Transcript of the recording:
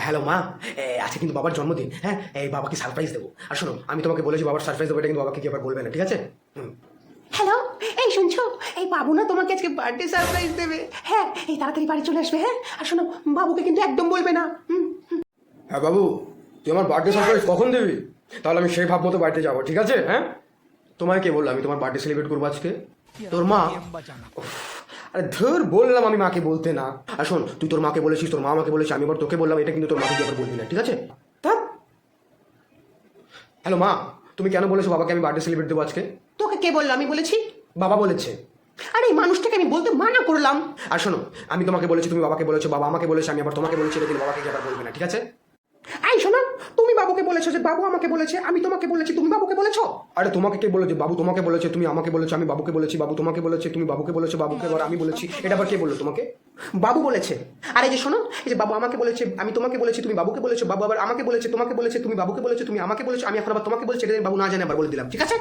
Hello মা, আজকে কিন্তু বাবার জন্মদিন। হ্যাঁ, এই বাবাকে সারপ্রাইজ দেবো। আর শোনো, আমি তোমাকে বলেছি বাবার সারপ্রাইজ দেবো, এটা কিন্তু বাবাকে কি আবার বলবে না, ঠিক আছে? হ্যালো, এই শুনছো? এই বাবু না তোমাকে আজকে বার্থডে সারপ্রাইজ দেবে। হ্যাঁ, এই তাড়াতাড়ি বাড়ি চলে আসবে। হ্যাঁ, আর শোনো, বাবুকে কিন্তু একদম বলবে না। হ্যাঁ বাবু, তুই আমার বার্থডে সারপ্রাইজ কখন দিবি? তাহলে আমি সেই ভাব মতো বাড়িতে যাবো, ঠিক আছে? হ্যাঁ, তোমায় কে বললো আমি তোমার বার্থডে সেলিব্রেট করবো আজকে? তোর মা। উফ, আরে ধর, বললাম আমি মাকে বলতে না। আর শোন, তুই তোর মাকে বলেছিস, তোর মা আমাকে বলেছে, আমি আবার তোকে বললাম, এটা কিন্তু তোর মাকে কি আবার বলবি না, ঠিক আছে? তা হ্যালো মা, তুমি কেন বলেছো বাবাকে আমি বার্থডে সেলিব্রেট দেবো আজকে? তোকে কে বললো আমি বলেছি? বাবা বলেছে। আরে এই মানুষটাকে আমি বলতে মানা করলাম। আর শোনো, আমি তোমাকে বলেছি, তুমি বাবাকে বলেছো, বাবা আমাকে বলেছে, আমি আবার তোমাকে বলেছি, এটা কিন্তু বাবাকে কি আবার বলবে না, ঠিক আছে? এই শোনো, তুমি বাবুকে বলেছো যে বাবু আমাকে বলেছে, আমি তোমাকে বলেছি, তুমি বাবুকে বলেছো। আরে তোমাকে কে বলেছে? বাবু তোমাকে বলেছে, তুমি আমাকে বলেছো, আমি বাবুকে বলেছি, বাবু তোমাকে বলেছে, তুমি বাবুকে বলেছো, বাবুকে আবার আমি বলেছি, এটা আবার কে বললো তোমাকে? বাবু বলেছে। আর এই যে শোনো, এই যে বাবু আমাকে বলেছে, আমি তোমাকে বলেছি, তুমি বাবুকে বলেছো, বাবু আবার আমাকে বলেছে, তোমাকে বলেছে, তুমি বাবুকে বলেছো, তুমি আমাকে বলেছো, আমি এখন আবার তোমাকে বলেছি, এটা যেন বাবু না জানে আবার বলে দিলাম, ঠিক আছে?